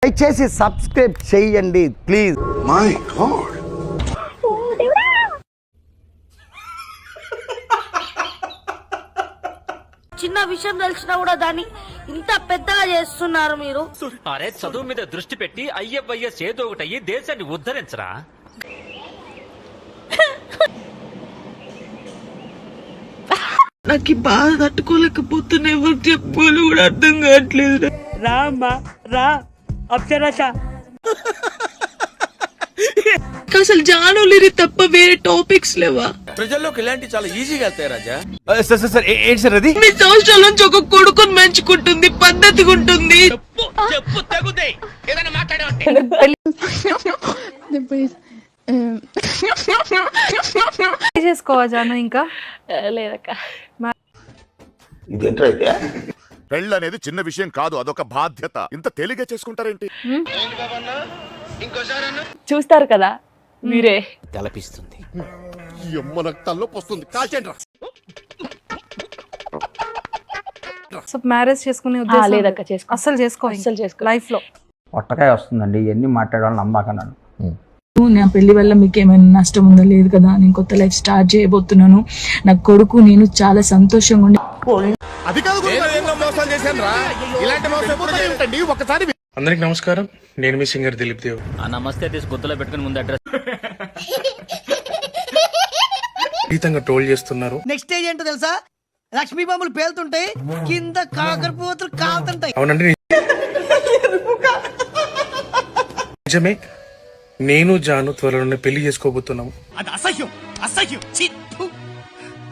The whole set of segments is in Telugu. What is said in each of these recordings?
దయచేసి సబ్స్క్రైబ్ చేయండి ప్లీజ్. మై గాడ్, చిన్న విషయం తెలిసినా కూడా దాన్ని ఇంత పెద్దగా చేస్తున్నారు మీరు. అరే చదువు మీద దృష్టి పెట్టి ఐఎఫ్ఐఎస్ ఏదో ఒకటి అయ్యి దేశాన్ని ఉద్ధరించరా. నాకు బాధ తట్టుకోలేకపోతున్నా, ఎవరు చెప్పుకోవాలి కూడా అర్థం కావట్లేదు. రా అమ్మా రా అప్సరస. అసలు జానులిరి తప్ప వేరే టాపిక్స్ లేవా? ప్రజల్లోకి ఇలాంటి చాలా ఈజీగా వెళ్తాయి రాజా. సార్ ఏంటి సార్ అది? 9 సంవత్సరాల నుంచి ఒక కొడుకుని పెంచుకుంటుంది, పద్ధతిగా ఉంటుంది. చెప్పు తగుదే ఏదైనా మాట్లాడే చేసుకోవా జాను? ఇంకా లేదక్క. ఇదేంటైతే పెళ్ళి అనేది చిన్న విషయం కాదు, అదొక బాధ్యత. ఇంత తేలిగ్గా చేసుకుంటారేంటి? చూస్తారు కదా మీరే. తలపిస్తుంది. నాకు తలనొప్పి వస్తుంది, కాల్చేంట్రా. సో మ్యారేజ్ చేసుకునే ఉద్దేశం లేదక్క, చేసుకో. అసలు చేసుకో లైఫ్ లో. పొట్టకాయ వస్తుందండి, ఇవన్నీ మాట్లాడాలని నమ్మకన్నాను. నా పెళ్లి వల్ల మీకు ఏమైనా నష్టం ఉందా? లేదు కదా, నేను కొత్త లైఫ్ స్టార్ట్ చేయబోతున్నాను. నా కొడుకు నేను చాలా సంతోషంగా ఉండి. అది కాదు, మోసాలు చేశాను రా. ఇలాంటి మోసం ఎప్పుడు ఏంటండి? ఒకసారి అందరికి నమస్కారం, నేను మీ సింగర్ దిలీప్ దేవ్. నమస్తే తీసి గుర్తులో పెట్టుకుని ముందు అడ్రస్ జీతంగా ట్రోల్ చేస్తున్నారు. నెక్స్ట్ స్టేజ్ ఏంటో తెలుసా? లక్ష్మీ బాంబులు పేలుతుంటాయి, కింద కాకరపోతులు కాలుతుంటాయి. అవునండి, నిజమే. నేను జాను త్వరలోనే పెళ్లి చేసుకోబోతున్నాము. అది అసహ్యం, అసహ్యం,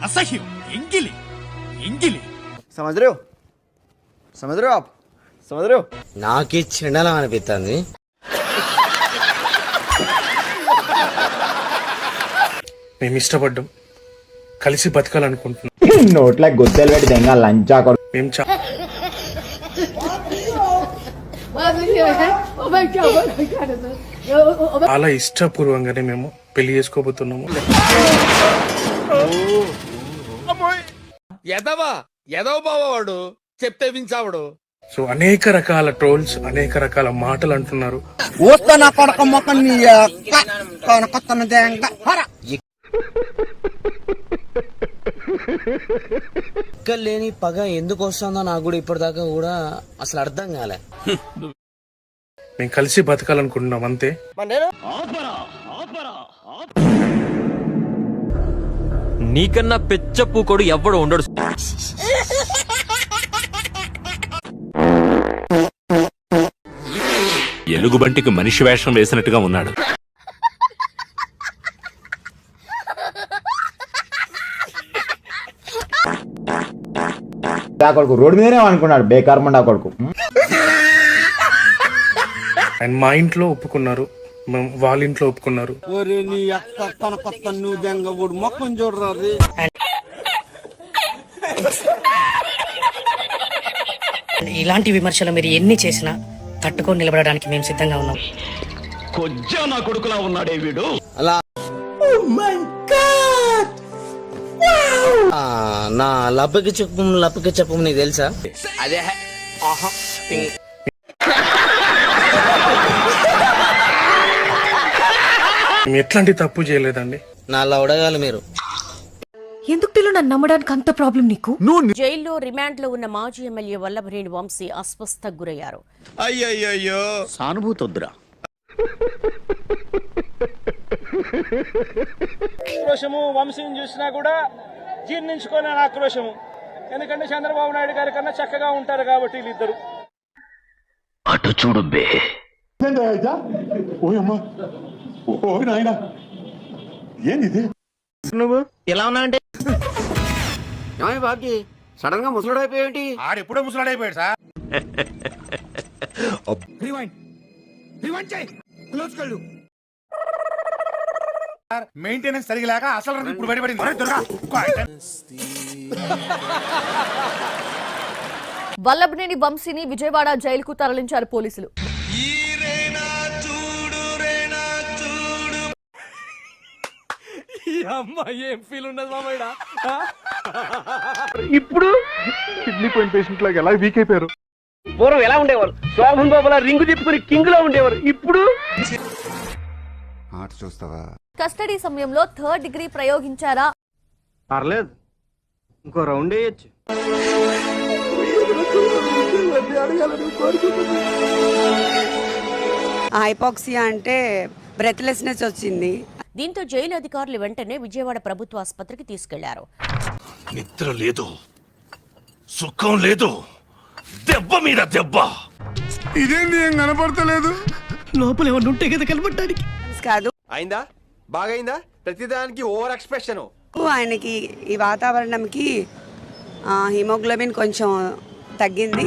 అసహ్యం, ఎంగిలి ఎంగిలి. సముద్రం నాకే చిన్నలా అనిపిస్తుంది. మేము ఇష్టపడ్డాం, కలిసి బతకాలనుకుంటున్నాం. నోట్ల గుద్దలు పెట్టి దెంగ లంచా కొడు. మేము చాలా ఇష్టపూర్వంగానే మేము పెళ్లి చేసుకోబోతున్నాము. ఎదవ బావాడు చెప్తే వించావుడు. సో అనేక రకాల ట్రోల్స్, అనేక రకాల మాటలు అంటున్నారు. ఇక్కడ లేని పగ ఎందుకు వస్తుందో నాకు కూడా ఇప్పటిదాకా కూడా అసలు అర్థం కాలే. మేము కలిసి బతకాలనుకుంటున్నాం, అంతే. నీకన్నా పెచ్చ పూకోడు ఎవ్వడు ఉండడు. ఎలుగుబంటికి మనిషి వేషం వేసినట్టుగా ఉన్నాడు. కొడుకు రోడ్డు మీదనే అనుకున్నాడు, బేకార్ మండా కొడుకు. అండ్ మా ఇంట్లో ఒప్పుకున్నారు, వాళ్ళ ఇంట్లో ఒప్పుకున్నారు. మొక్కం చూడరాదు. ఇలాంటి విమర్శలు మీరు ఎన్ని చేసినా తట్టుకొని నిలబడడానికి మేము సిద్ధంగా ఉన్నాం. కొజ్జా నా కొడుకులా ఉన్నాడే వీడు. అలా నా లప్పకి చెప్పు నీకు తెలుసా? అదే మేము ఎట్లాంటి తప్పు చేయలేదండి. నా లవడగాలి మీరు. ఎందుకు పిల్లలు నన్ను నమ్మడానికి అంత ప్రాబ్లం నీకు? జైల్లో రిమాండ్ లో ఉన్న మాజీ ఎమ్మెల్యే వల్లభనేని వంశీ అస్వస్థకు గురయ్యారు. అయ్యయ్యో, సానుభూతి వద్దురా. ఆక్రోశము వంశీని చూసినా కూడా జీర్ణించుకోలేని ఆక్రోశము. ఎందుకంటే చంద్రబాబు నాయుడు గారి కన్నా చక్కగా ఉంటారు కాబట్టి వీళ్ళిద్దరు. అటు చూడు బే. నువ్వు ఎలా ఉన్నావంటే బాబీ సడన్ గా ముసలాడు అయిపోయావేంటి? ఆడెప్పుడో ముసలాడైపోయాడు సార్. మెయింటెనెన్స్ సరిగలేక అసలు ఇప్పుడు బయటపడింది. వల్లభనేని వంశీని విజయవాడ జైలుకు తరలించారు పోలీసులు. ఏం ఫీల్ ఉండదు మామయ్య. ఇప్పుడు కిడ్నీ పోయిన పేషెంట్ లాగా ఎలా వీక్ అయిపోయారు. పూర్వం ఎలా ఉండేవారు? శోభన్ బాబుల రింగు తిప్పుకుని కింగ్ లో ఉండేవారు. ఇప్పుడు ఆట చూస్తావా? కస్టడీ సమయంలో 3rd డిగ్రీ ప్రయోగించారా? పర్లేదు, ఇంకో రౌండ్ వేయచ్చు. హైపాక్సియా అంటే బ్రెత్లెస్నెస్ వచ్చింది. దీంతో జైలు అధికారులు వెంటనే విజయవాడ ప్రభుత్వ ఆసుపత్రికి తీసుకెళ్లారు. నిద్ర లేదు, సుఖం లేదు, దెబ్బ మీద దెబ్బ. ఇదేంటి ఏం కనపడతలేదు? లోపల ఏమన్నా ఉంటే కదా కనపడడానికి. కాదు, అయిందా? బాగైందా? ప్రతిదానికి ఓవర్ ఎక్స్ప్రెషన్. ఆయనకి ఈ వాతావరణంకి హిమోగ్లోబిన్ కొంచెం తగ్గింది.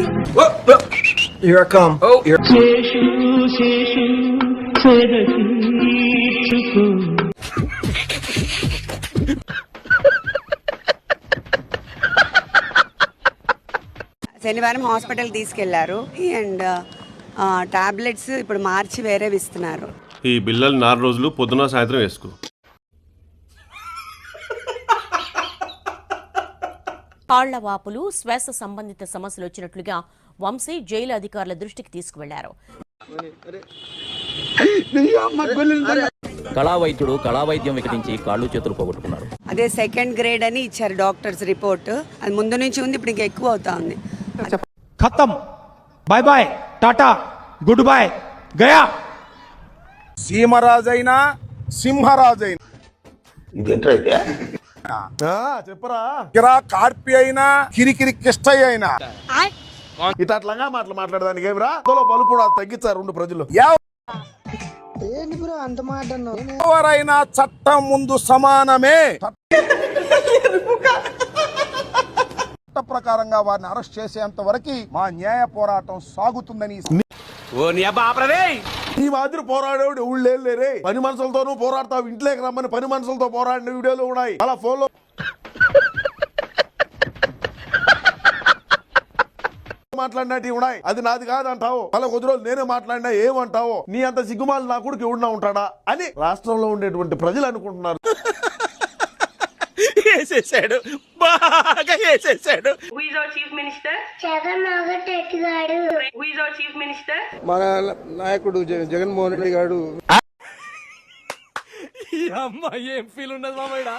శనివారం హాస్పిటల్ తీసుకెళ్లారు అండ్ టాబ్లెట్స్ ఇప్పుడు మార్చి వేరేవి ఇస్తున్నారు. ఈ బిల్లలు 4 రోజులు పొద్దున సాయంత్రం వేసుకో. కాళ్ల వాపులు, శ్వాస సంబంధిత సమస్యలు వచ్చినట్లుగా వంశీ జైలు అధికారుల దృష్టికి తీసుకువెళ్లారు. కళావైద్యుడు కళావైద్యం వికటించి కాళ్ళు చేతులు పోగొట్టుకున్నారు. అదే 2nd గ్రేడ్ అని ఇచ్చారు డాక్టర్స్ రిపోర్ట్. అది ముందు నుంచి ఉంది, ఇప్పుడు ఇంకా ఎక్కువ అవుతా ఉంది. ఖతం, bye bye, tata, good boy, గయా. సీమరాజైనా సింహరాజైనా చెప్పరా, కిరా కార్పి అయినా కిరికిరి కిష్టయ్య అయినా ఇట్లా మాట్లాడడానికి ఏమిరా బలుపు తగ్గించారు 2 ప్రజలు. ఎవరైనా చట్టం ముందు సమానమే. చట్ట ప్రకారంగా వారిని అరెస్ట్ చేసేంత వరకు మా న్యాయ పోరాటం సాగుతుందని ఈ మాదిరి పోరాడేవాడు ఊళ్ళే లేరే. పని మనుషులతోనూ పోరాడతావు, ఇంట్లోకి రమ్మని పని మనుషులతో పోరాడిన వీడియోలు ఉన్నాయి. అలా ఫోన్లో మాట్లాడినట్టు ఉన్నాయి. అది నాది కాదంటావు, అలా కొద్ది రోజులు నేనే మాట్లాడినా ఏమంటావు? నీ అంత సిగ్గుమాలు నా కొడుకు ఎవడున్నా ఉంటాడా అని రాష్ట్రంలో ఉండేటువంటి ప్రజలు అనుకుంటున్నారు. వేసేసాడు, బాగా వేసేసాడు. మన నాయకుడు జగన్మోహన్ రెడ్డి గారు. ఈ అమ్మాయి ఏం ఫీల్ ఉన్నది మామయ్య?